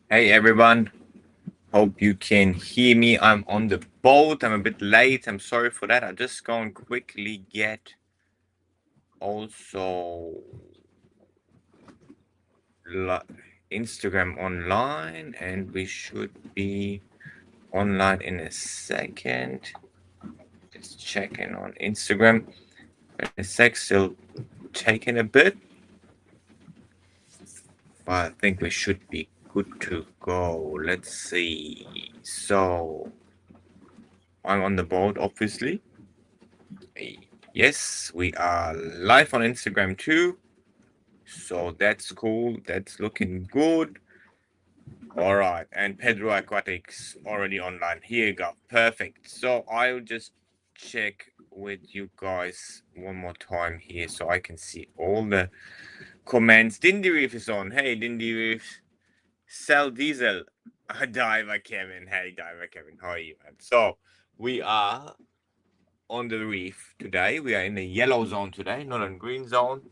Hey everyone, hope you can hear me. I'm on the boat. I'm a bit late. I'm sorry for that. I just gonna quickly get also Instagram online, and we should be online in a second. Just checking on Instagram. A sec, still taking a bit, but I think we should be good to go. Let's see. So I'm on the boat, obviously. Yes, we are live on Instagram too. So that's cool. That's looking good. All right. And Pedro Aquatics already online. Here you go. Perfect. So I'll just check with you guys one more time here so I can see all the comments. Dindy Reef is on. Hey, Dindy Reef. Sell Diesel. Diver Kevin. Hey, Diver Kevin. How are you, man? So we are on the reef today. We are in the yellow zone today, not in green zone.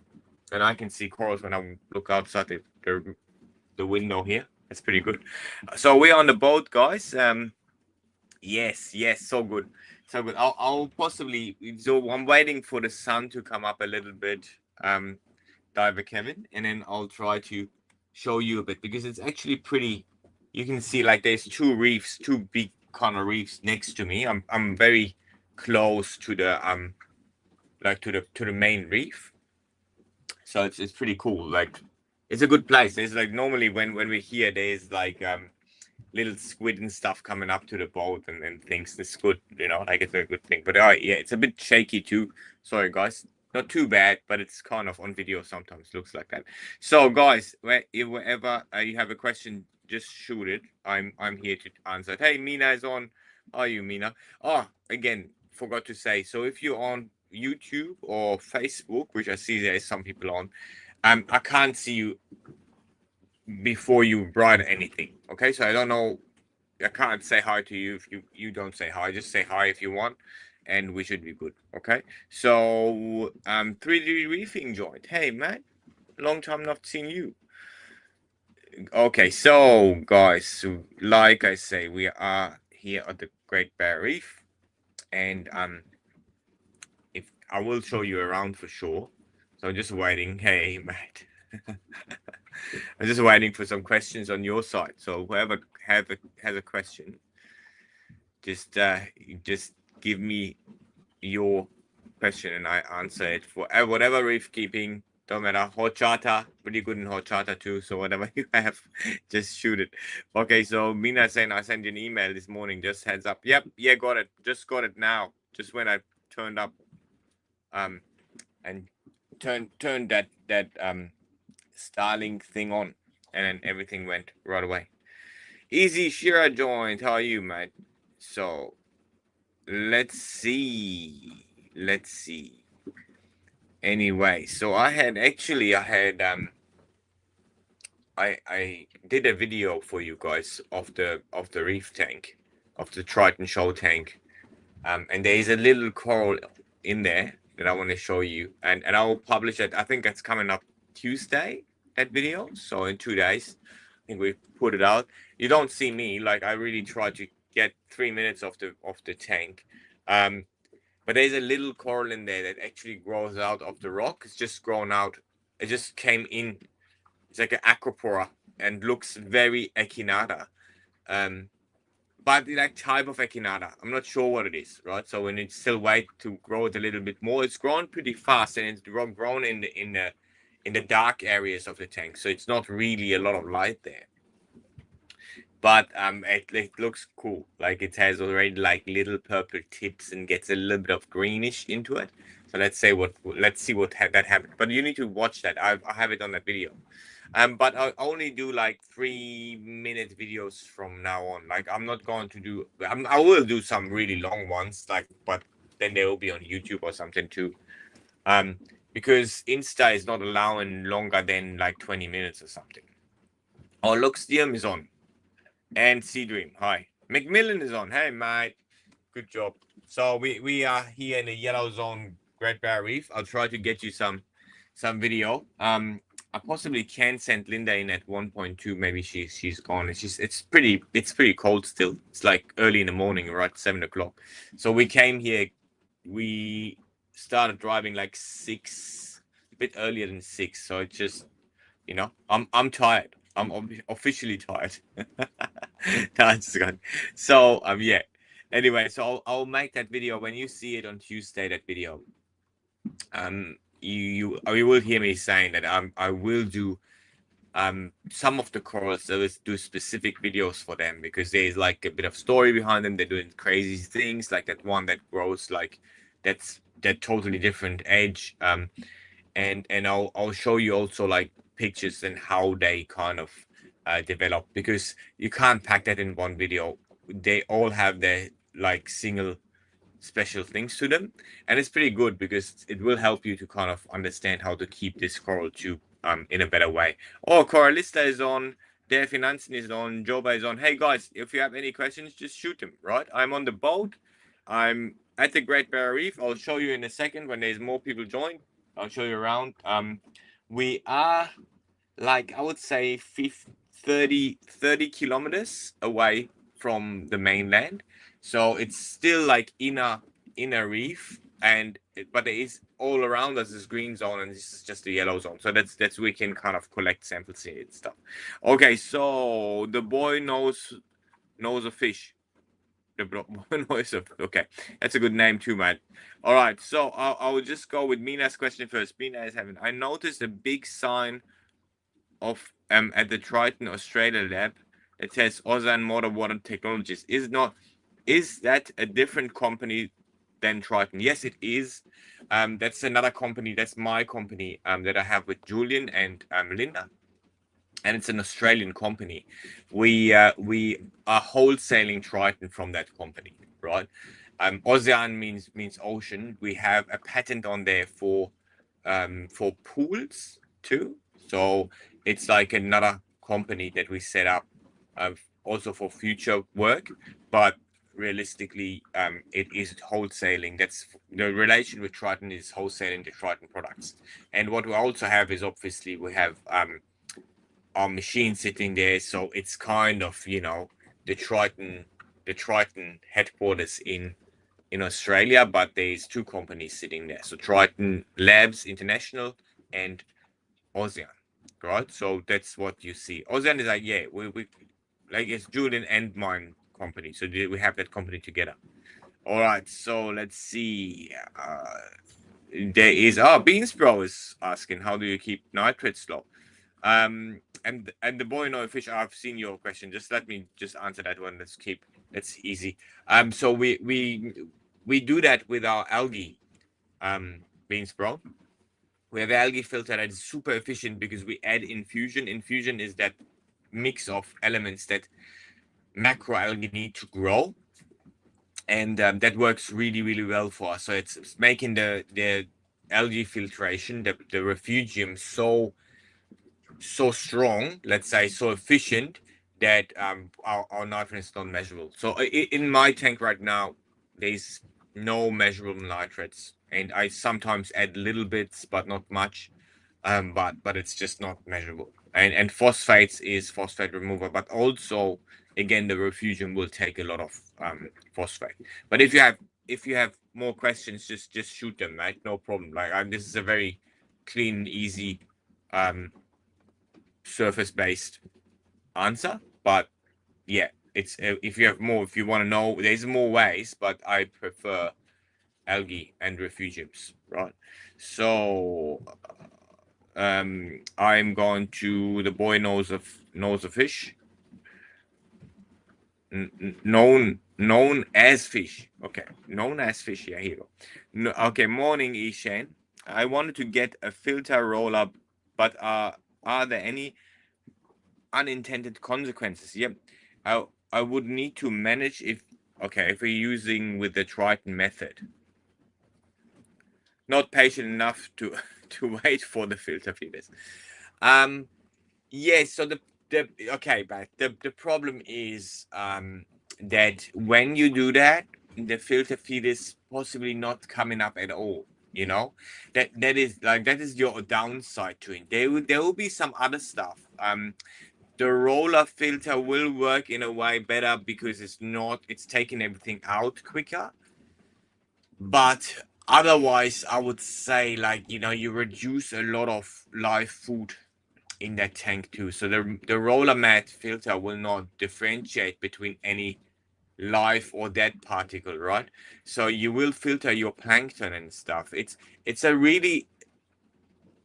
And I can see corals when I look outside the window here. It's pretty good. So we're on the boat, guys. Yes, so good, so good. I'll possibly. So I'm waiting for the sun to come up a little bit, Diver Kevin, and then I'll try to show you a bit because it's actually pretty. You can see like there's two reefs, two big kind of reefs next to me. I'm very close to the like to the main reef, so it's pretty cool. Like it's a good place. There's like normally when we're here, there's like little squid and stuff coming up to the boat and things. It's good, like it's a good thing. But yeah, it's a bit shaky too. Sorry guys, not too bad, but it's kind of on video sometimes looks like that. So guys, wherever you have a question, just shoot it. I'm here to answer it. Hey, Mina is on. How are you, Mina? Oh, again, forgot to say. So if you're on YouTube or Facebook, which I see there is some people on, I can't see you before you write anything. Okay, so I don't know. I can't say hi to you if you don't say hi. Just say hi if you want, and we should be good. Okay. So 3D reefing joint. Hey man, long time not seen you. Okay, so guys, so like I say, we are here at the Great Barrier Reef, and if I will show you around for sure. So just waiting. Hey, mate. I'm just waiting for some questions on your side. So whoever has a question, just give me your question and I answer it for whatever reef keeping. Don't matter. Horchata, pretty good in horchata too. So whatever you have, just shoot it. Okay, so Mina saying I sent you an email this morning. Just heads up. Yep, yeah, got it. Just got it now. Just when I turned up, um, and turned that Starlink thing on, and then everything went right away. Easy Shira joined. How are you, mate? So let's see. Let's see. Anyway, so I did a video for you guys of the reef tank, of the Triton show tank. And there is a little coral in there that I want to show you, and I will publish it. I think that's coming up Tuesday, that video. So in 2 days, I think we put it out. You don't see me, like I really try to get 3 minutes of the tank. Um, but there's a little coral in there that actually grows out of the rock. It's just grown out. It just came in. It's like an acropora and looks very echinata. Um, but the like type of echinata, I'm not sure what it is, right? So when it's still wait to grow it a little bit more, it's grown pretty fast and it's grown in the dark areas of the tank. So it's not really a lot of light there. But it looks cool. Like it has already like little purple tips and gets a little bit of greenish into it. So let's see what that happens. But you need to watch that. I have it on that video. But I only do like 3 minute videos from now on. Like I'm not going to do. I will do some really long ones. Like, but then they will be on YouTube or something too. Um, because Insta is not allowing longer than like 20 minutes or something. Oh, look, Steam is on. And Sea Dream. Hi. Macmillan is on. Hey, mate. Good job. So we are here in the yellow zone, Great Barrier Reef. I'll try to get you some video. I possibly can send Linda in at 1.2. Maybe she's gone. It's pretty cold still. It's like early in the morning, right? 7 o'clock. So we came here. We started driving like 6, a bit earlier than 6. So it's just, I'm tired. I'm officially tired. That's good. So yeah. Anyway, so I'll make that video when you see it on Tuesday. That video. You will hear me saying that I will do some of the corals. I will do specific videos for them because there's like a bit of story behind them. They're doing crazy things, like that one that grows like that totally different edge. And I'll show you also like pictures and how they kind of develop, because you can't pack that in one video. They all have their like single special things to them, and it's pretty good because it will help you to kind of understand how to keep this coral tube in a better way. Oh, Coralista is on, Der Finanzen is on, Joba is on. Hey guys, if you have any questions, just shoot them. Right, I'm on the boat, I'm at the Great Barrier Reef. I'll show you in a second when there's more people join. I'll show you around. We are like, I would say 30 kilometers away from the mainland, so it's still like inner reef, but there is all around us is green zone, and this is just the yellow zone. So that's we can kind of collect samples here and stuff. Okay, so the boy knows a fish. The boy knows a, okay, that's a good name too, man. All right, so I will just go with Mina's question first. Mina is having, I noticed a big sign of at the TRITON Australia lab. It says Ozan Modern Water Technologies. Is that a different company than TRITON? Yes, it is. That's another company. That's my company that I have with Julian and Linda, and it's an Australian company. We are wholesaling TRITON from that company, right? Ocean means ocean. We have a patent on there for pools too. So it's like another company that we set up also for future work, but realistically, it is wholesaling. That's the relation with TRITON, is wholesaling the TRITON products. And what we also have is, obviously, we have our machine sitting there, so it's kind of the TRITON headquarters in Australia, but there's two companies sitting there. So TRITON Labs International and Ocean, right? So that's what you see. Ocean is like, yeah, we like, it's Julian and mine company. So we have that company together. All right, so let's see. There is Beans Bro is asking, how do you keep nitrates low? And the boy no fish. I've seen your question. Just let me just answer that one. That's easy. So we do that with our algae, Beans Bro. We have algae filter that is super efficient because we add infusion. Infusion is that mix of elements that macroalgae need to grow, and that works really, really well for us. So it's making the algae filtration, the refugium, so strong, let's say, so efficient, that our nitrates is not measurable. So in my tank right now, there's no measurable nitrates, and I sometimes add little bits, but not much. But it's just not measurable. And phosphates is phosphate remover, but also, again, the refugium will take a lot of phosphate. But if you have more questions, just shoot them, right? No problem. Like, this is a very clean, easy surface-based answer. But yeah, it's if you want to know, there's more ways, but I prefer algae and refugiums, right? So I'm going to the boy knows a fish, known as fish. Okay, known as fish. Yeah, here you go. No, okay, morning, Ishan. I wanted to get a filter roll up, but are there any unintended consequences? Yep. I would need to manage if we're using with the TRITON method. Not patient enough to wait for the filter feeders. Yes, so but the problem is that when you do that, the filter feed is possibly not coming up at all. you know. That is your downside to it. There will be some other stuff. The roller filter will work in a way better because it's taking everything out quicker. But otherwise, I would say, like, you reduce a lot of live food in that tank too. So the roller mat filter will not differentiate between any live or dead particle, right? So you will filter your plankton and stuff. It's a really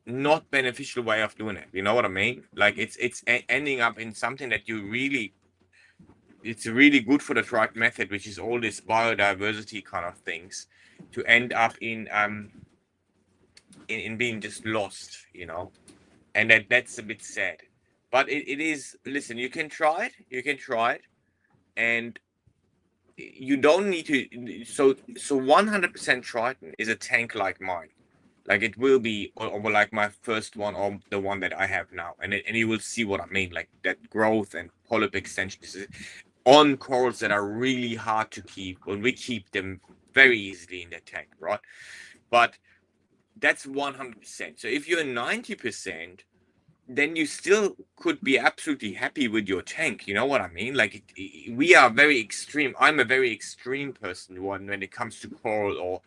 not beneficial way of doing it. You know what I mean? Like, it's ending up in something that it's really good for the tribe method, which is all this biodiversity kind of things, to end up in being just lost, and that's a bit sad. But it is. Listen, you can try it. And you don't need to. So 100% Triton is a tank like mine. Like, it will be, or like my first one, or the one that I have now, and you will see what I mean. Like, that growth and polyp extension is on corals that are really hard to keep. When we keep them very easily in the tank, right? But that's 100%. So if you're 90%, then you still could be absolutely happy with your tank. You know what I mean? Like, we are very extreme. I'm a very extreme person when it comes to coral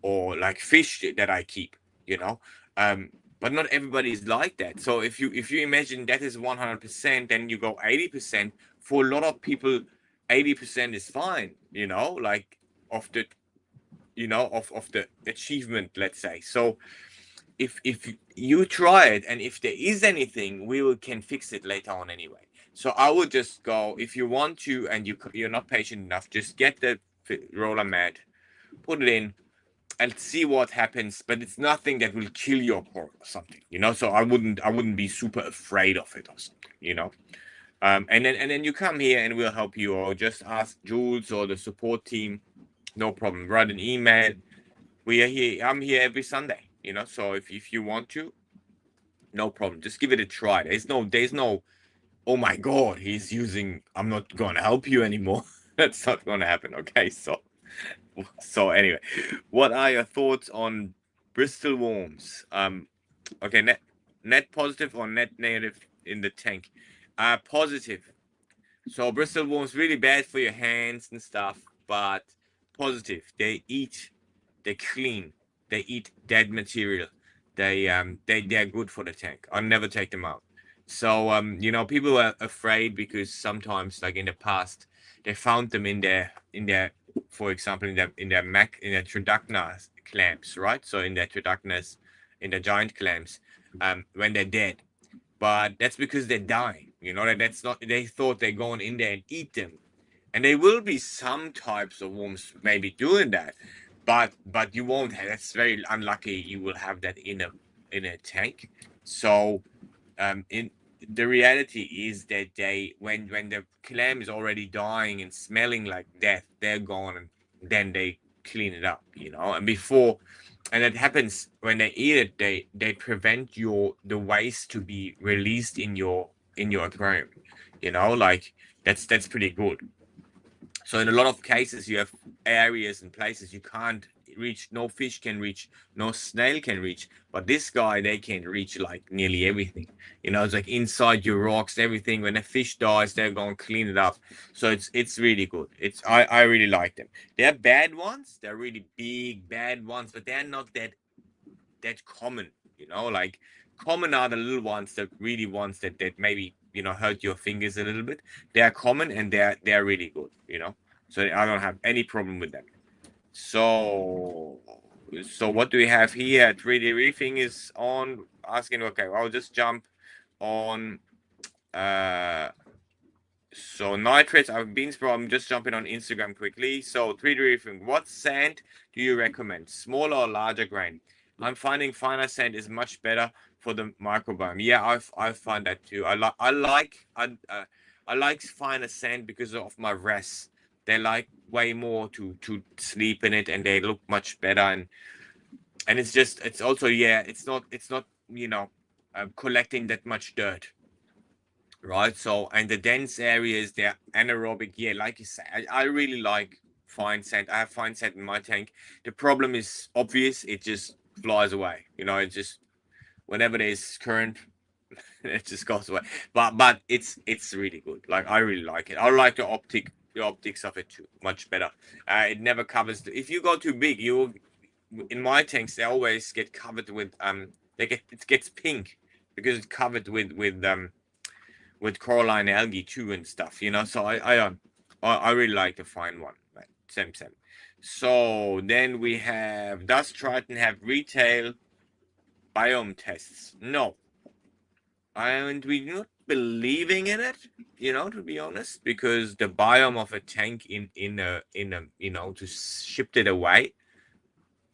or like fish that I keep. You know, but not everybody is like that. So if you imagine that is 100%, then you go 80%. For a lot of people, 80% is fine. Like, of the of the achievement, let's say. So if you try it, and if there is anything, can fix it later on anyway. So I would just go, if you want to, and you're not patient enough, just get the roller mat, put it in, and see what happens. But it's nothing that will kill your coral or something. So I wouldn't be super afraid of it or something. And then you come here and we'll help you, or just ask Jules or the support team. No problem. Write an email. We are here. I'm here every Sunday. So if you want to, no problem. Just give it a try. There's no, oh my God, I'm not gonna help you anymore. That's not gonna happen. Okay. So anyway, what are your thoughts on Bristol worms? Okay, net positive or net negative in the tank? Positive. So Bristol worms really bad for your hands and stuff, but positive. They clean, they eat dead material. They're good for the tank. I'll never take them out. So people are afraid because sometimes, like in the past, they found them in their for example, in their Tridacna clams, right? So in their Tridacnas, in the giant clams, when they're dead. But that's because they're dying. That's not. They thought they're going in there and eat them, and there will be some types of worms maybe doing that, but you won't have. That's very unlucky. You will have that in a tank. So, in the reality is that when the clam is already dying and smelling like death, they're gone, and then they clean it up. And it happens when they eat it. They prevent the waste to be released in your aquarium. Like, that's pretty good. So in a lot of cases, you have areas and places you can't reach. No fish can reach. No snail can reach. But this guy, they can reach like nearly everything. It's like inside your rocks, everything. When a fish dies, they're going to clean it up. So it's really good. I really like them. They're bad ones. They're really big bad ones, but they're not that common. Like, common are the little ones, the really ones that maybe hurt your fingers a little bit. They are common, and they're really good. So I don't have any problem with them. So what do we have here? 3D reefing is on. Asking. Okay, I'll just jump on. So nitrates, I've been through. I'm just jumping on Instagram quickly. So 3D reefing. What sand do you recommend? Smaller or larger grain? I'm finding finer sand is much better for the microbiome. Yeah, I find that too. I like finer sand because of my wrasse. They like way more to sleep in it, and they look much better. And it's also, yeah, it's not collecting that much dirt. Right. So, and the dense areas, they're anaerobic. Yeah, like you say, I really like fine sand. I have fine sand in my tank. The problem is obvious. It just flies away. You know, it just whenever there's current, it just goes away. But it's really good. Like I really like it. I like the optics of it too, much better. It never covers. If you go too big, you in my tanks they always get covered with it gets pink because it's covered with coralline algae too and stuff. You know, so I really like the fine one. Right? Same. So then we have, does Triton have retail biome tests? No, and we're not believing in it, you know, to be honest, because the biome of a tank in a you know, to ship it away,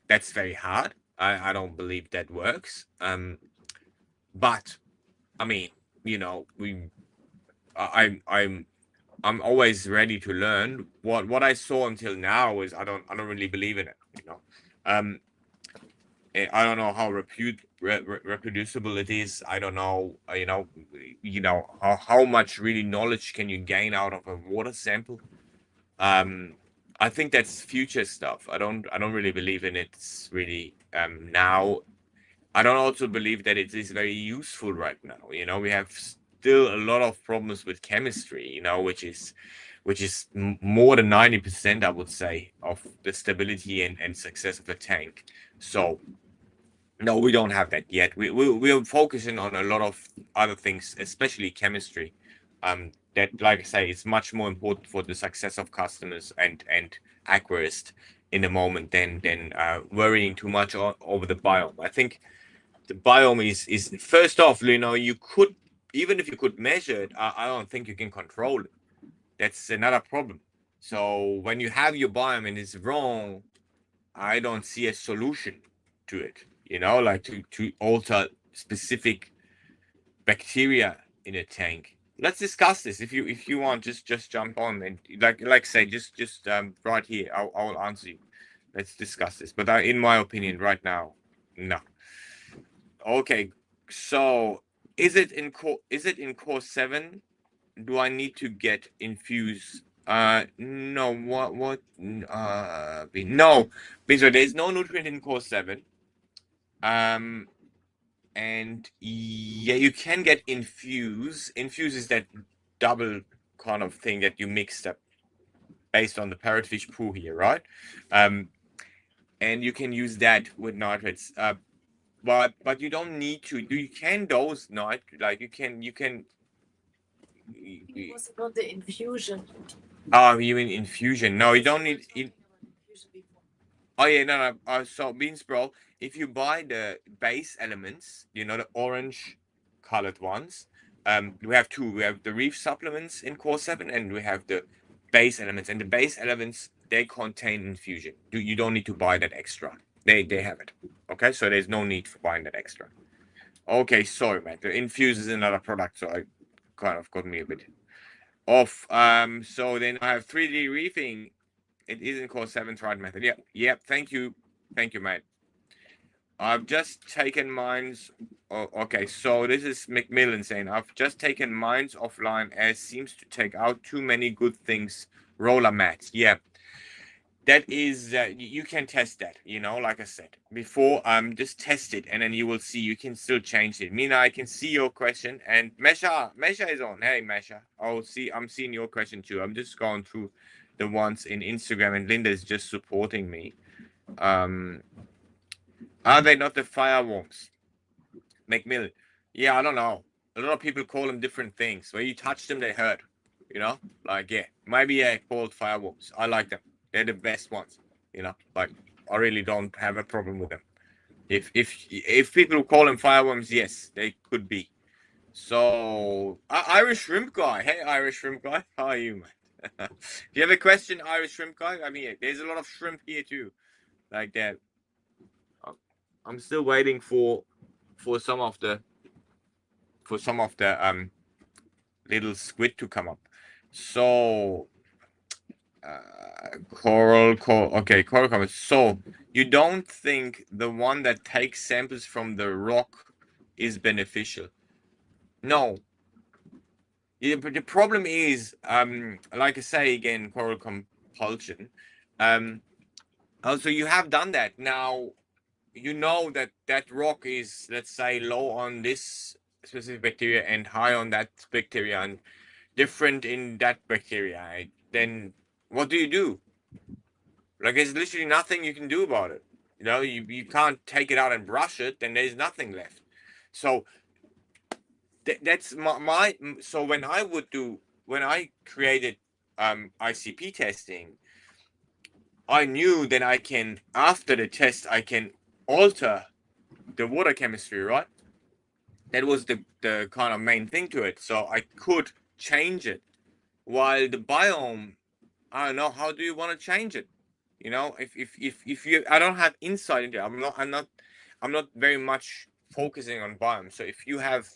that's very hard. I don't believe that works. But I mean, you know, I'm always ready to learn. What I saw until now is I don't really believe in it, you know. I don't know how reproducible it is. I don't know, you know how much really knowledge can you gain out of a water sample. I think that's future stuff. I don't really believe in it really now. I don't also believe that it is very useful right now. You know, we have still a lot of problems with chemistry, you know, which is more than 90%, I would say, of the stability and success of a tank. So no, we don't have that yet. We're focusing on a lot of other things, especially chemistry. That, like I say, is much more important for the success of customers and aquarists in the moment than worrying too much over the biome. I think the biome is first off, you know, you could, even if you could measure it, I don't think you can control it. That's another problem. So when you have your biome and it's wrong, I don't see a solution to it, you know, like to alter specific bacteria in a tank. Let's discuss this. If you want, just jump on and like say just right here. I'll answer you. Let's discuss this. But in my opinion, right now, no. Okay, so is it in core 7? Do I need to get infused? No. No, because there's no nutrient in core 7. Um, and yeah, you can get infuse. Infuse is that double kind of thing that you mixed up based on the parrotfish poo here, right? Um, and you can use that with nitrates. But you don't need to. You can dose like you can. It was about the infusion. Oh, you mean infusion? No, you don't need it. Oh yeah, no. So beans bro, if you buy the base elements, you know, the orange colored ones, we have two. We have the Reef supplements in core 7, and we have the base elements. And the base elements, they contain infusion. You don't need to buy that extra. They have it. Okay, so there's no need for buying that extra. Okay, sorry, man. The infuse is another product, so I kind of got me a bit off. So then I have 3D reefing. It isn't called 7th right method. Yep. Thank you, mate. I've just taken mines. Oh, okay, so this is Macmillan saying I've just taken mines offline as seems to take out too many good things. Roller mats. Yeah, that is you can test that, you know, like I said before. Just test it and then you will see you can still change it. Mina, I can see your question, and Mesha is on. Hey Mesha, I'm seeing your question too. I'm just going through the ones in Instagram, and Linda is just supporting me. Are they not the fireworms? Macmillan? Yeah, I don't know. A lot of people call them different things. When you touch them, they hurt, you know, like, yeah, maybe called fireworms. I like them. They're the best ones, you know, like I really don't have a problem with them. If people call them fireworms, yes, they could be. So Irish shrimp guy. Hey, Irish shrimp guy, how are you, man? Do you have a question, Irish shrimp guy? I mean, there's a lot of shrimp here too, like that. I'm still waiting for some of the little squid to come up. So okay, coral comments. So you don't think the one that takes samples from the rock is beneficial? No. Yeah, but the problem is, like I say again, coral compulsion. Also, you have done that now. you know that that rock is, let's say, low on this specific bacteria and high on that bacteria and different in that bacteria, right? Then what do? Like, there's literally nothing you can do about it. You know, you can't take it out and brush it, then there's nothing left. So that's my so when I created ICP testing, I knew that I can, after the test, I can alter the water chemistry, right? That was the kind of main thing to it. So I could change it. While the biome, I don't know, how do you want to change it? You know, if you, I don't have insight into it. I'm not very much focusing on biome. So if you have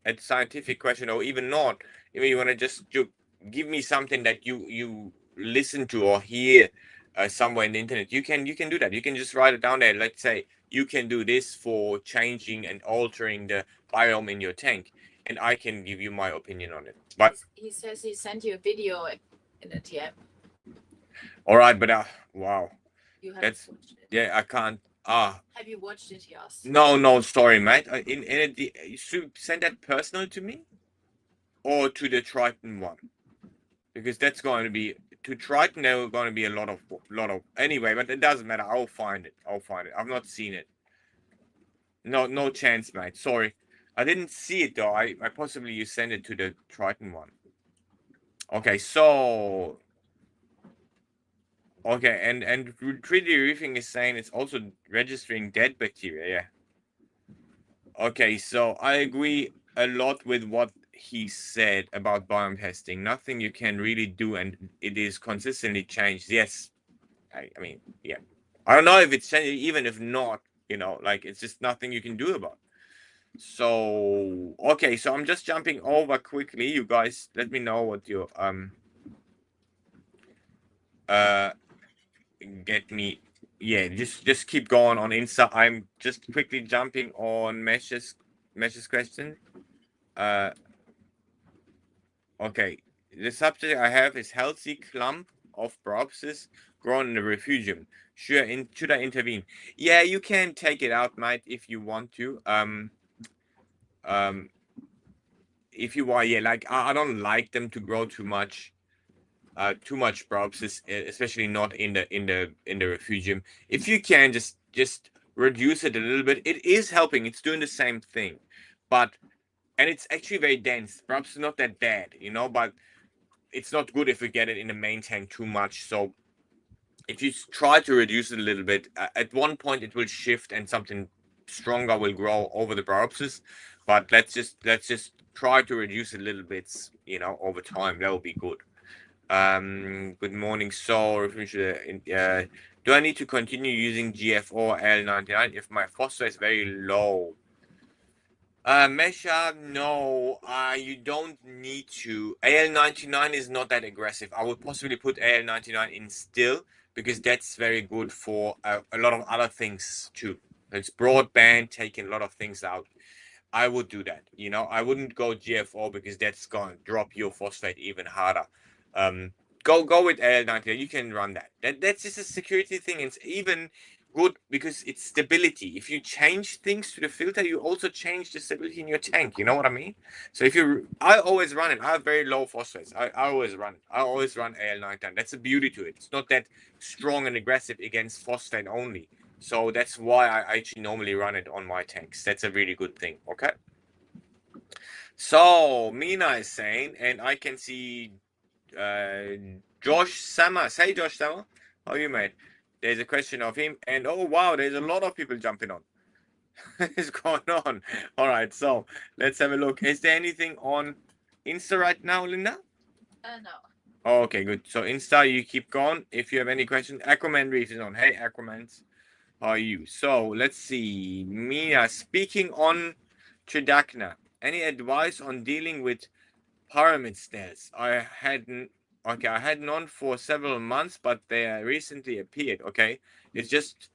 a scientific question, or even not, if you want to just give me something that you listen to or hear somewhere in the internet, you can do that. You can just write it down there. Let's say you can do this for changing and altering the biome in your tank, and I can give you my opinion on it. But He says he sent you a video in a TM. all right, but wow, You haven't that's, watched it. yeah, I can't. Have you watched it? He asked. No, sorry, mate. You should send that personal to me or to the Triton one, because that's going to be, to Triton. There are going to be a lot of anyway, but it doesn't matter. I'll find it. I've not seen it. No chance, mate. Sorry, I didn't see it though. I possibly you send it to the Triton one. Okay, so okay, and 3D reefing is saying it's also registering dead bacteria. Yeah. Okay, so I agree a lot with what he said about biome testing. Nothing you can really do, and it is consistently changed. Yes, I mean, yeah. I don't know if it's changing, even if not, like, it's just nothing you can do about. So, okay, so I'm just jumping over quickly. You guys, let me know what you uh get me. Yeah, just keep going on Insta. I'm just quickly jumping on Mesh's question. Uh. Okay, the subject I have is healthy clump of biopsis grown in the refugium. Should I intervene? Yeah, you can take it out, mate, if you want to. Um, if you want, yeah, like I don't like them to grow too much. Too much biopsis, especially not in the refugium. If you can just reduce it a little bit, it is helping. It's doing the same thing, but and it's actually very dense. Biopsis is not that bad, but it's not good if we get it in the main tank too much. So if you try to reduce it a little bit, at one point it will shift and something stronger will grow over the biopsis. But let's just try to reduce it a little bit, over time. That will be good. Good morning. So, do I need to continue using GFO L99 if my phosphate is very low? Mesha, no, you don't need to. AL99 is not that aggressive. I would possibly put AL99 in still, because that's very good for a lot of other things too. It's broadband, taking a lot of things out. I would do that. I wouldn't go GFO, because that's going to drop your phosphate even harder. Go with AL99. You can run that. That's just a security thing. It's even good because it's stability. If you change things to the filter, you also change the stability in your tank. You know what I mean? So I always run it. I have very low phosphates. I always run it. I always run AL99. That's a beauty to it. It's not that strong and aggressive against phosphate only. So that's why I actually normally run it on my tanks. That's a really good thing. Okay. So Mina is saying, and I can see Josh Samas. Hey, Josh Samas. How are you, mate? There's a question of him, and oh wow, there's a lot of people jumping on. What's going on? All right, so let's have a look. Is there anything on Insta right now, Linda? No. Oh, okay, good. So Insta, you keep going. If you have any questions, Aquaman Reef is on. Hey, Aquamans, how are you? So let's see. Mia, speaking on Tridacna, any advice on dealing with pyramid snails? I had none for several months, but they recently appeared. Okay, it's just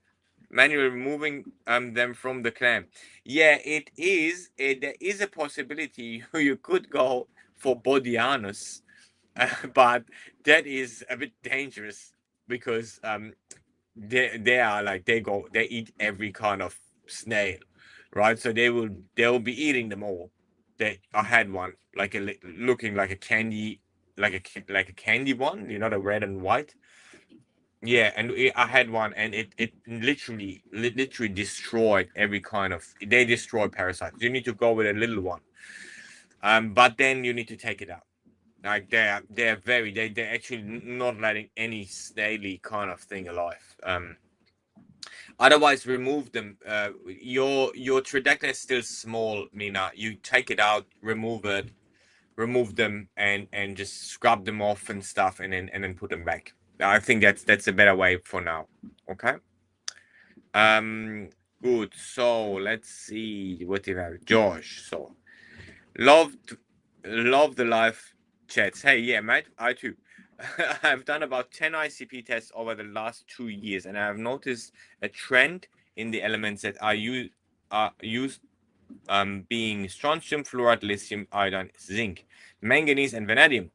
manually removing them from the clam. Yeah, it is. There is a possibility you could go for Bodianus, but that is a bit dangerous because they are like they eat every kind of snail, right? So they'll be eating them all. I had one like looking like a candy, like a candy one, the red and white. Yeah, and I had one, and it literally destroyed every kind of. They destroy parasites. You need to go with a little one, but then you need to take it out. Like they're very they're actually not letting any snaily kind of thing alive. Otherwise, remove them. Your tridacna is still small, Mina. You take it out, remove them, and just scrub them off and stuff, and then put them back. I think that's a better way for now. Okay. Good. So let's see what do you have, Josh. So loved love the live chats. Hey, yeah, mate. I too. I've done about 10 ICP tests over the last 2 years, and I have noticed a trend in the elements that are used, being strontium, fluoride, lithium, iodine, zinc, manganese, and vanadium.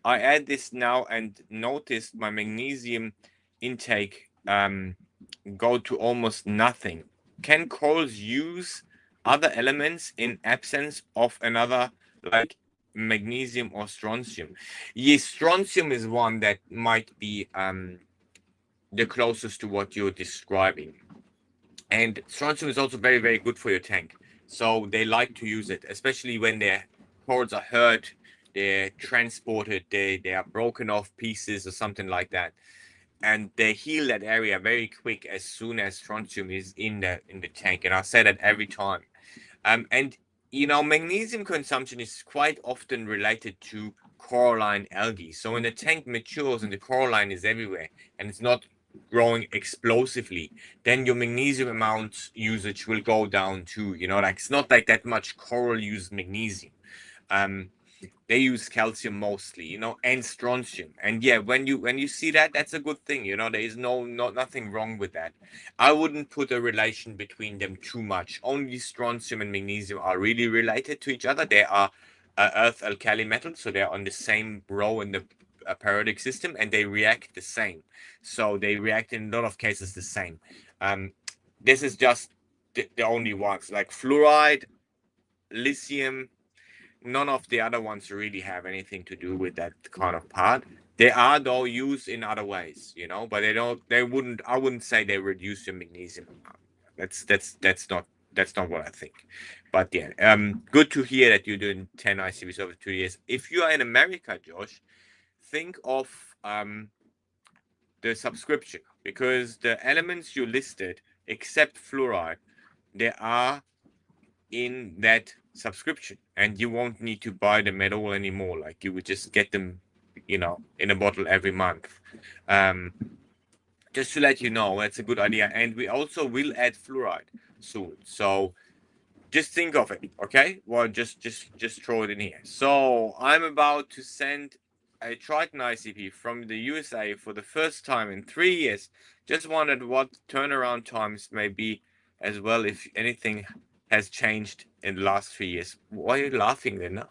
I add this now and noticed my magnesium intake go to almost nothing. Can corals use other elements in absence of another, like magnesium or strontium? Yes, strontium is one that might be the closest to what you're describing. And strontium is also very, very good for your tank. So they like to use it, especially when their corals are hurt, they're transported, they are broken off pieces or something like that. And they heal that area very quick as soon as strontium is in the tank. And I say that every time. And magnesium consumption is quite often related to coralline algae. So when the tank matures and the coralline is everywhere and it's not growing explosively, then your magnesium amount usage will go down too. Like it's not like that much coral use magnesium. They use calcium mostly, and strontium. And yeah, when you see that, that's a good thing. There is nothing wrong with that. I wouldn't put a relation between them too much. Only strontium and magnesium are really related to each other. They are earth alkali metals, so they're on the same row in the periodic system, and they react the same. So they react in a lot of cases the same. This is just the only ones, like fluoride, lithium. None of the other ones really have anything to do with that kind of part. They are though used in other ways, but I wouldn't say they reduce your magnesium amount. That's not what I think. But yeah, good to hear that you're doing 10 ICVs over 2 years. If you are in America, Josh, think of the subscription, because the elements you listed, except fluoride, they are in that subscription, and you won't need to buy them at all anymore. Like you would just get them, in a bottle every month. Just to let you know, that's a good idea. And we also will add fluoride soon. So just think of it, okay? Well, just throw it in here. So I'm about to send a TRITON ICP from the USA for the first time in 3 years. Just wondered what turnaround times may be as well, if anything has changed in the last 3 years. Why are you laughing, Linda?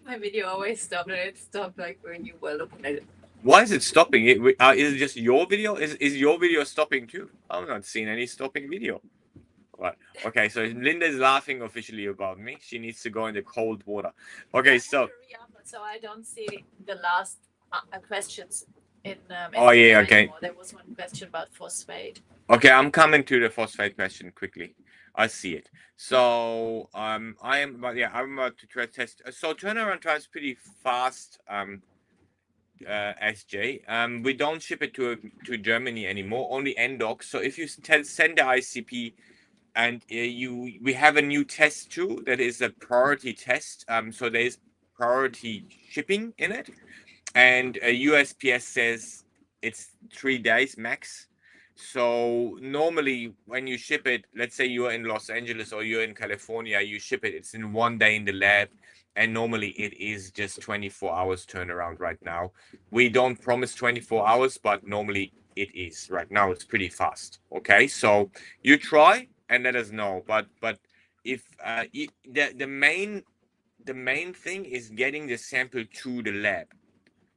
My video always stopped, and it stopped like when you were looking at it. Why is it stopping? Is it just your video? Is your video stopping too? I'm not seeing any stopping video. Right. Okay, so Linda is laughing officially about me. She needs to go in the cold water. Okay, so I don't see the last questions in. Oh, yeah, okay. Anymore. There was one question about phosphate. Okay, I'm coming to the phosphate question quickly. I see it. So I'm about to try to test. So turnaround time is pretty fast. SJ. We don't ship it to Germany anymore. Only NDoc. So if you send the ICP, and we have a new test too that is a priority test. So there's priority shipping in it, and USPS says it's 3 days max. So normally when you ship it, let's say you're in Los Angeles or you're in California, you ship it, it's in 1 day in the lab, and normally it is just 24 hours turnaround right now. We don't promise 24 hours, but normally it is. Right now it's pretty fast. Okay, so you try and let us know. But if the main thing is getting the sample to the lab.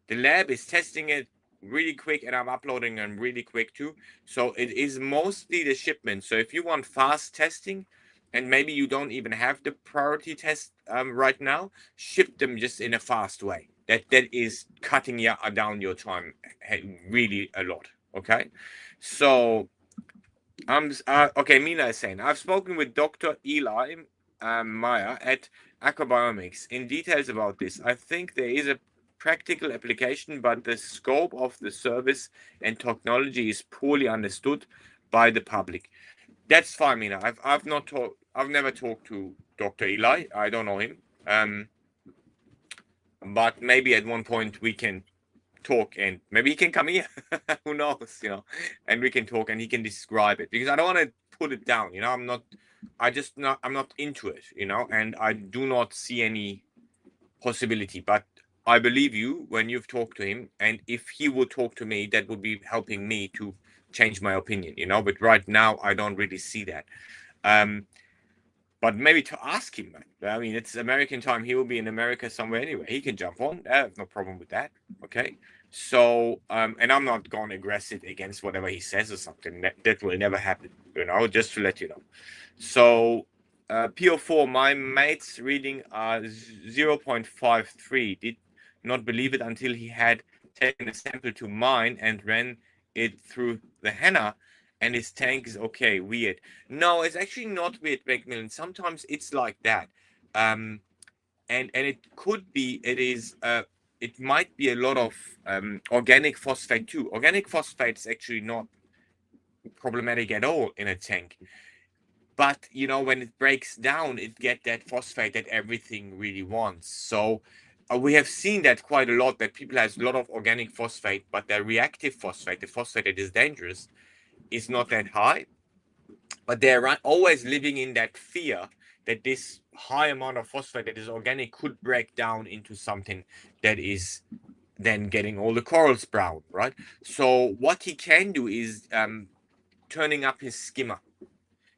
The lab is testing it, really quick, and I'm uploading them really quick too. So it is mostly the shipment. So if you want fast testing, and maybe you don't even have the priority test right now, ship them just in a fast way. That is cutting down your time really a lot. Okay, so okay. Mina is saying I've spoken with Dr. Eli Meyer at Aquabiomics in details about this. I think there is a practical application, but the scope of the service and technology is poorly understood by the public. That's fine, Mina. I've never talked to Dr. Eli. I don't know him. But maybe at one point we can talk, and maybe he can come here. Who knows, and we can talk and he can describe it, because I don't want to put it down. I'm not into it, and I do not see any possibility. But I believe you when you've talked to him, and if he would talk to me, that would be helping me to change my opinion, but right now I don't really see that. But maybe to ask him, man. I mean, it's American time. He will be in America somewhere anyway. He can jump on. I have no problem with that. Okay. So, and I'm not going aggressive against whatever he says or something. That will never happen, just to let you know. So, PO4, my mate's reading 0.53. Did not believe it until he had taken a sample to mine and ran it through the henna, and his tank is okay. Weird. No, it's actually not weird, Macmillan. Sometimes it's like that. And it could be, it might be a lot of organic phosphate too. Organic phosphate is actually not problematic at all in a tank. But when it breaks down, it get that phosphate that everything really wants. So we have seen that quite a lot, that people has a lot of organic phosphate, but their reactive phosphate, the phosphate that is dangerous, is not that high. But they're always living in that fear that this high amount of phosphate that is organic could break down into something that is then getting all the corals brown, right? So what he can do is turning up his skimmer.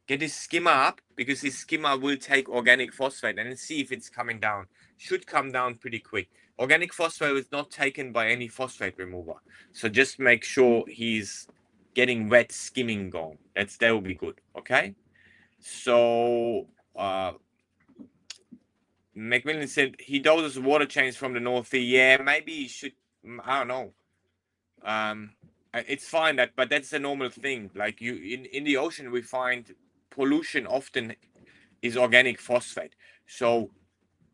Get his skimmer up, because his skimmer will take organic phosphate and see if it's coming down. Should come down pretty quick. Organic phosphate is not taken by any phosphate remover. So just make sure he's getting wet skimming going. That will be good. Okay. So Macmillan said he doses water change from the North Sea. Yeah, maybe he should. I don't know. It's fine but that's a normal thing. Like in the ocean, we find pollution often is organic phosphate. So,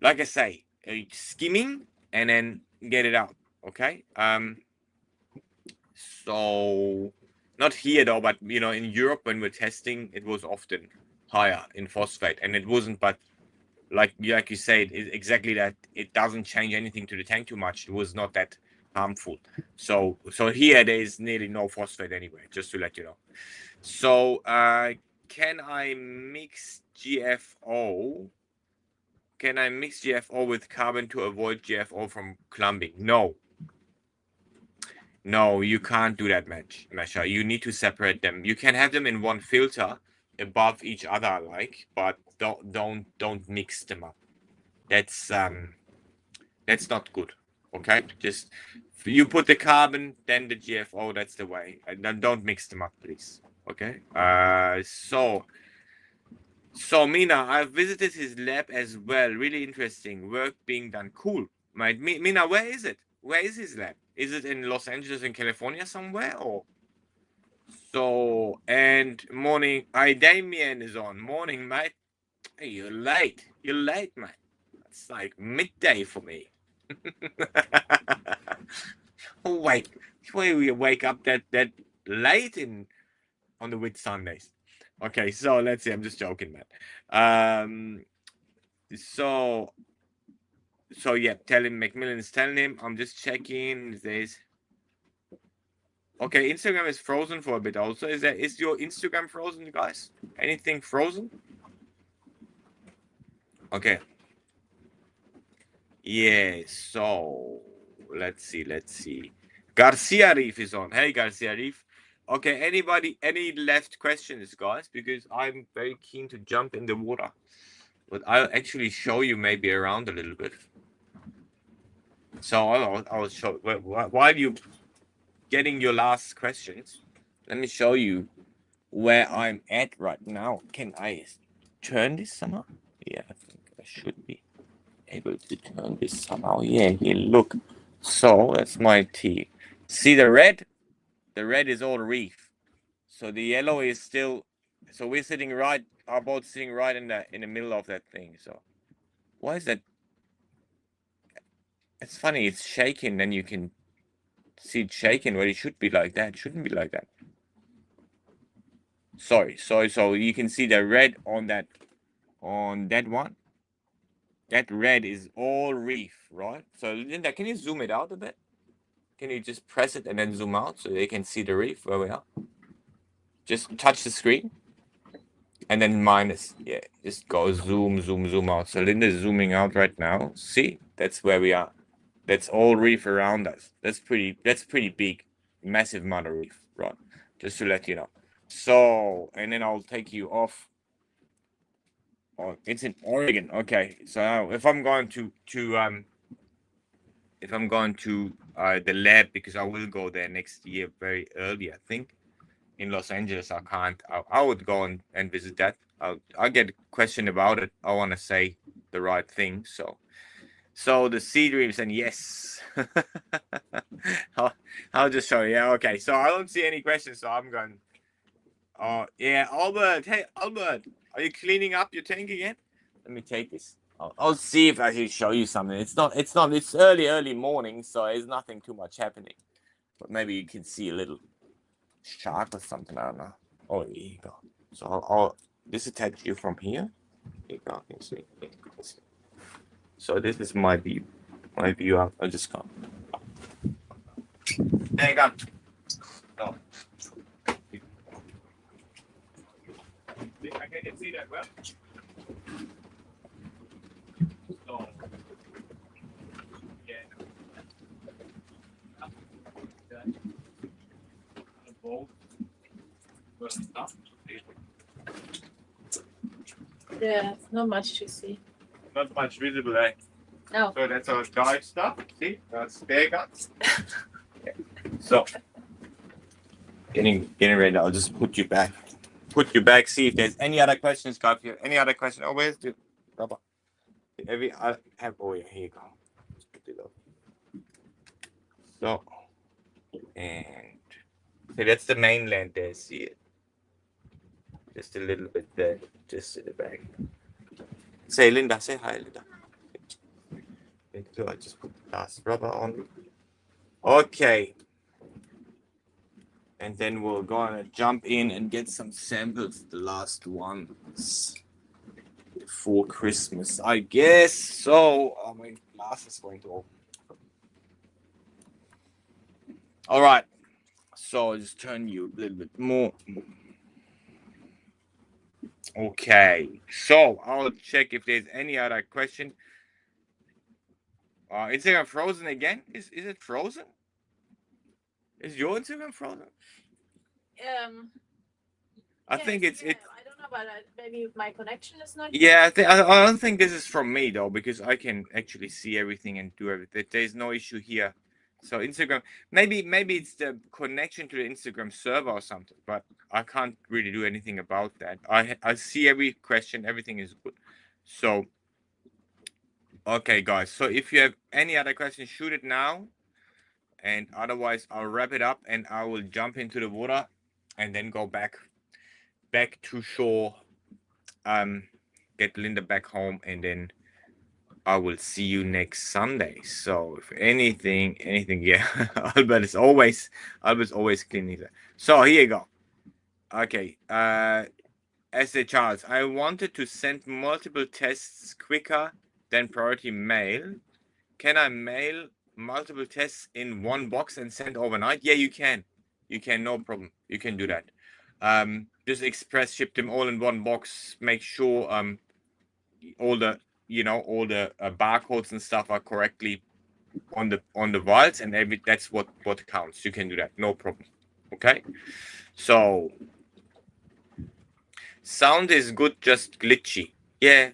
like I say, skimming and then get it out. Okay. So not here though, but in Europe when we're testing, it was often higher in phosphate, and it wasn't. But like you said, exactly that. It doesn't change anything to the tank too much. It was not that harmful. So here there is nearly no phosphate anyway. Just to let you know. So can I mix GFO? Can I mix GFO with carbon to avoid GFO from clumping? No. No, you can't do that, Mesha. You need to separate them. You can have them in one filter above each other, but don't mix them up. That's not good. Okay, just you put the carbon, then the GFO. That's the way. And don't mix them up, please. Okay. So Mina, I've visited his lab as well. Really interesting work being done. Cool. Mina, where is it? Where is his lab? Is it in Los Angeles in California somewhere, or? So, and morning. Damien is on. Morning, mate. Hey, you're late. You're late, mate. It's like midday for me. Wait, we wake up that late on the Whit Sundays. Okay, so let's see. I'm just joking, man. So yeah, Macmillan's telling him. I'm just checking. There's okay. Instagram is frozen for a bit. Also, is your Instagram frozen, guys? Anything frozen? Okay. Yeah. So let's see. Garcia Reef is on. Hey, Garcia Reef. Okay. Any left questions, guys? Because I'm very keen to jump in the water. But I'll actually show you maybe around a little bit. So I'll show while you getting your last questions, let me show you where I'm at right now. Can I turn this somehow? Yeah, I think I should be able to turn this somehow. Yeah, here, look. So that's my tea. See the red? The red is all reef. So the yellow is still. So we're sitting right. Our boat's sitting right in the middle of that thing. So why is that? It's funny. It's shaking. Then you can see it shaking. Where it should be like that. It shouldn't be like that. Sorry. So you can see the red on that one. That red is all reef, right? So Linda, can you zoom it out a bit? Can you just press it and then zoom out so they can see the reef where we are? Just touch the screen and then minus. Yeah, just go zoom out. So Linda's zooming out right now. See, that's where we are. That's all reef around us. That's pretty big, massive amount of reef, right? Just to let you know. So, and then I'll take you off. Oh, it's in Oregon. Okay, so now if I'm going to the lab, because I will go there next year very early, I think, in Los Angeles. I can't. I would go and visit that. I'll get a question about it. I want to say the right thing. So the sea dreams, and yes, I'll just show you. Yeah, okay. So I don't see any questions, so I'm going. Oh yeah, Albert. Hey, Albert, are you cleaning up your tank again? Let me take this. I'll see if I can show you something. It's not. It's early morning, so there's nothing too much happening. But maybe you can see a little shark or something. I don't know. Oh, here you go. So I'll disattach you from here. Here you go. You can see. So this is my view. My view. I'll just go. There you go. No. I can see that well. So, yeah. Yeah, not much to see. Not much visible, eh? No. So that's our dive stuff. See, that's spare guts. Yeah. So, getting ready. I'll just put you back. See if there's any other questions, guys. If you have any other question, oh, where's the rubber? I have. Oh yeah, here you go. Just put it up. So, and so that's the mainland there. See it? Just a little bit there, just in the back. Say, Linda. Say hi, Linda. So I just put the last rubber on. Okay. And then we're gonna jump in and get some samples, the last ones before Christmas, I guess. So, oh, my glass is going to open. All right. So I'll just turn you a little bit more. Okay. So I'll check if there's any other question. Instagram frozen again? Is it frozen? Is your Instagram frozen? I think it's I don't know, but maybe my connection is not. Yeah, I don't think this is from me though, because I can actually see everything and do everything. There's no issue here. So Instagram, maybe it's the connection to the Instagram server or something, but I can't really do anything about that. I see every question, everything is good. So, okay, guys. So if you have any other questions, shoot it now, and otherwise I'll wrap it up and I will jump into the water, and then go back to shore. Get Linda back home, and then I will see you next Sunday. So if anything, yeah, Albert's always cleaning that. So here you go. Okay. Essay Charles, I wanted to send multiple tests quicker than priority mail. Can I mail multiple tests in one box and send overnight? Yeah, you can. No problem. You can do that. Just express ship them all in one box. Make sure all the barcodes and stuff are correctly on the vials, and that's what counts. You can do that, no problem. Okay. So sound is good, just glitchy. Yeah.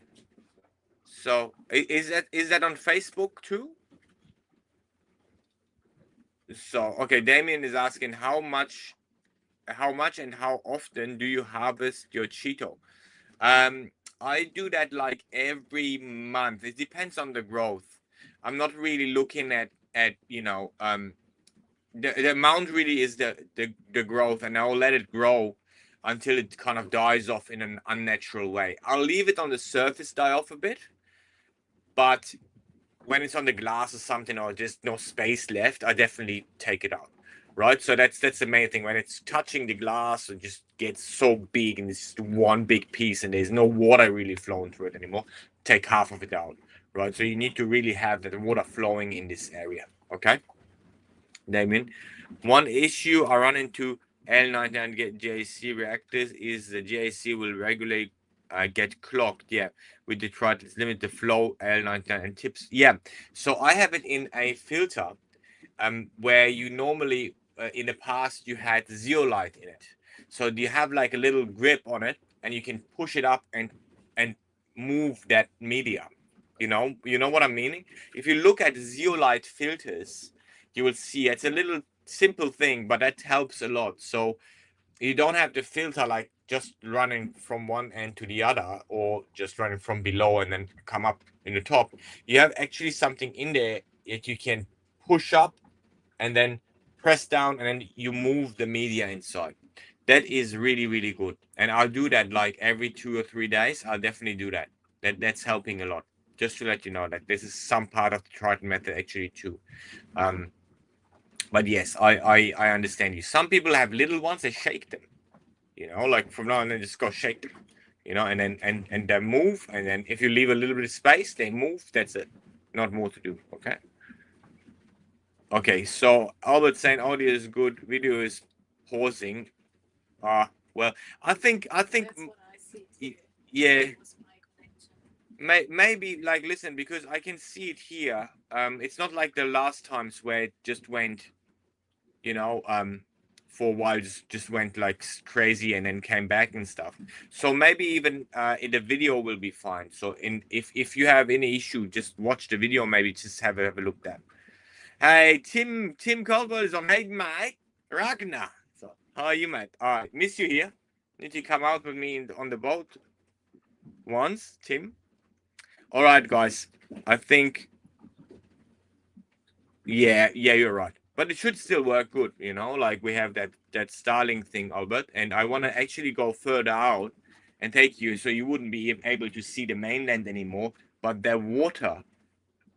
So is that on Facebook too? So okay, Damien is asking how much and how often do you harvest your Cheeto? I do that like every month. It depends on the growth. I'm not really looking at the amount really is the growth, and I'll let it grow until it kind of dies off in an unnatural way. I'll leave it on the surface die off a bit, but when it's on the glass or something, or just no space left, I definitely take it out. Right, so that's the main thing. When it's touching the glass, it just gets so big and it's one big piece, and there's no water really flowing through it anymore. Take half of it out, right? So you need to really have that water flowing in this area. Okay, Damien. One issue I run into L99 JC reactors is the JC will regularly get clogged. Yeah, with the TRITON, limit the flow L99 and tips. Yeah, so I have it in a filter where you normally in the past you had zeolite in it, so you have like a little grip on it and you can push it up and move that media. You know what I'm meaning. If you look at zeolite filters, you will see it's a little simple thing, but that helps a lot. So you don't have the filter like just running from one end to the other, or just running from below and then come up in the top. You have actually something in there that you can push up and then press down, and then you move the media inside. That is really, really good. And I'll do that like every 2 or 3 days. I'll definitely do that. That's helping a lot. Just to let you know that this is some part of the Triton method actually too. But yes, I understand you. Some people have little ones, they shake them, like from now and then just go shake them, and then and they move, and then if you leave a little bit of space, they move. That's it. Not more to do. Okay. Okay, so Albert saying audio is good, video is pausing. Well, I think That's what I see too. yeah, It was my connection. maybe like listen, because I can see it here. It's not like the last times where it just went, you know, for a while just went like crazy and then came back and stuff. So maybe even in the video will be fine. So if you have any issue, just watch the video. Maybe just have a look at. Hey, Tim Caldwell is on. Hey, mate. Ragnar. So, how are you, mate? All right. Miss you here. Need to come out with me on the boat once, Tim. All right, guys. I think, yeah, you're right. But it should still work good, like we have that Starlink thing, Albert. And I want to actually go further out and take you so you wouldn't be able to see the mainland anymore. But the water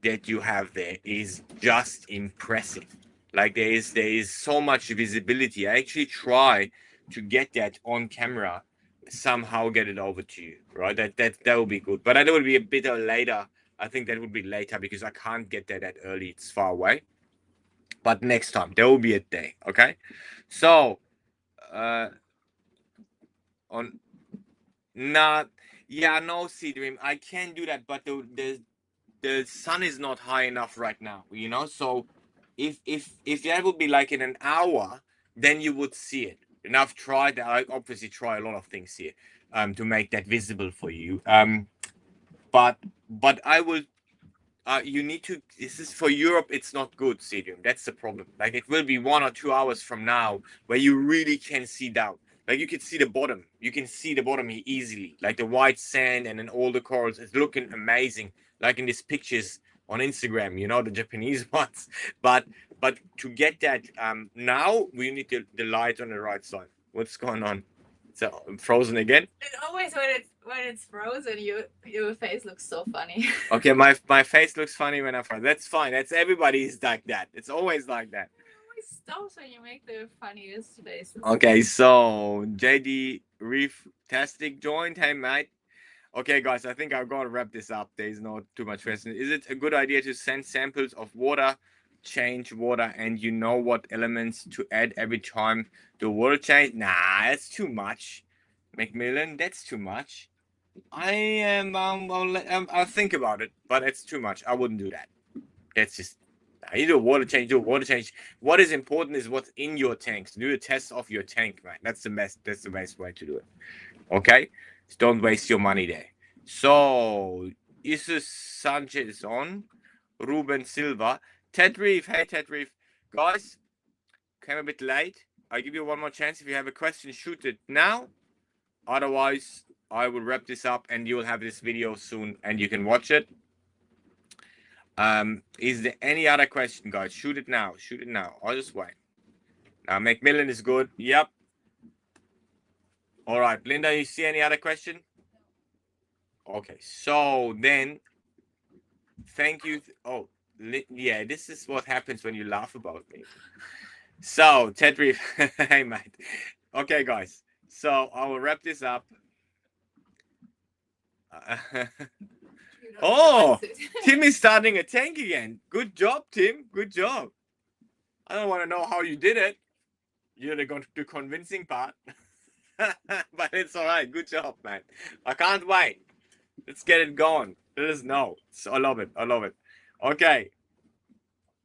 that you have there is just impressive. Like there is so much visibility. I actually try to get that on camera, somehow get it over to you, right? That would be good, but that would be a bit later. I think that would be later because I can't get there that early. It's far away. But next time there will be a day. Okay, so on not yeah no Sea Dream, I can do that, but the sun is not high enough right now, so if that would be like in an hour, then you would see it. And I've tried that. I obviously try a lot of things here to make that visible for you, but I will you need to. This is for Europe. It's not good, Stadium. That's the problem. Like it will be 1 or 2 hours from now where you really can see down. Like you can see the bottom. You can see the bottom here easily. Like the white sand and then all the corals. It's looking amazing. Like in these pictures on Instagram, the Japanese ones. But to get that now, we need the light on the right side. What's going on? So frozen again. And always when it's frozen, your face looks so funny. Okay, my face looks funny when I froze. That's fine. That's everybody's like that. It's always like that. It always stops when you make the funniest faces. Okay, so JD Reef Tastic joined. Hey, mate. Okay, guys, I think I'm going to wrap this up. There's not too much question. Is it a good idea to send samples of water, change water, and you know what elements to add every time the water change? Nah, that's too much. Macmillan, that's too much. I am, I'll think about it, but it's too much. I wouldn't do that. That's just, you do a water change. What is important is what's in your tanks. Do a test of your tank, man. That's the best way to do it. Okay? Just don't waste your money there. So, Isus Sanchez on. Ruben Silva. Ted Reef. Hey, Ted Reef. Guys, came a bit late. I give you one more chance. If you have a question, shoot it now. Otherwise, I will wrap this up and you'll have this video soon and you can watch it. Is there any other question, guys? Shoot it now. Shoot it now. I'll just wait. Now, Macmillan is good. Yep. All right, Linda, you see any other question? Okay, so then, thank you. Oh, yeah, this is what happens when you laugh about me. So, Ted Reef, hey, mate. Okay, guys, so I will wrap this up. Oh, Tim is starting a tank again. Good job, Tim. Good job. I don't want to know how you did it. You're the convincing part. But it's all right. Good job, man. I can't wait. Let's get it going. Let us know. So, I love it. I love it. Okay.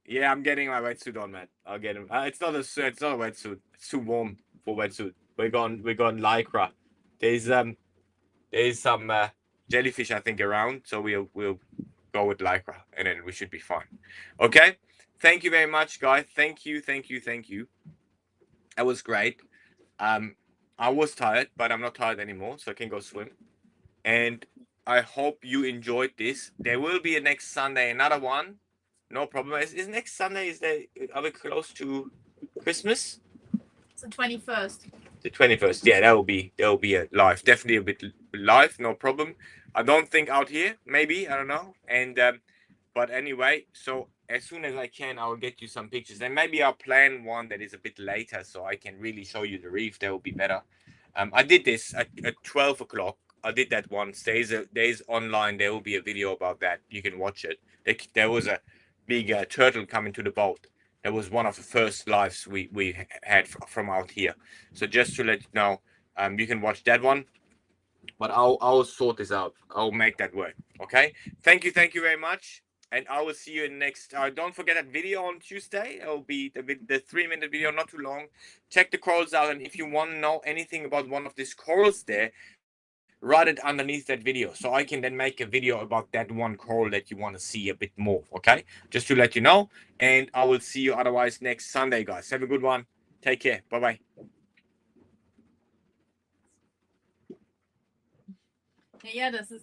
Yeah, I'm getting my wetsuit on, man. I'll get him. It's not a wetsuit. It's too warm for wetsuit. We're going lycra. There's some jellyfish I think around, so we'll go with lycra, and then we should be fine. Okay. Thank you very much, guys. Thank you. That was great. I was tired, but I'm not tired anymore, so I can go swim. And I hope you enjoyed this. There will be a next Sunday, another one. No problem. Is next Sunday, are we close to Christmas? It's the 21st. The 21st. Yeah, there will be a live. Definitely a bit live, no problem. I don't think out here, maybe, I don't know. And but anyway, so as soon as I can, I will get you some pictures. And maybe I'll plan one that is a bit later so I can really show you the reef. That will be better. I did this at 12 o'clock. I did that once. There's online. There will be a video about that. You can watch it. There was a big turtle coming to the boat. That was one of the first lives we had from out here. So just to let you know, you can watch that one. But I'll sort this out. I'll make that work. Okay. Thank you very much. And I will see you in next. Don't forget that video on Tuesday. It will be the 3-minute video, not too long. Check the corals out, and if you want to know anything about one of these corals there, write it underneath that video so I can then make a video about that one coral that you want to see a bit more. Okay, just to let you know. And I will see you otherwise next Sunday, guys. Have a good one. Take care. Bye. Ja, das ist so.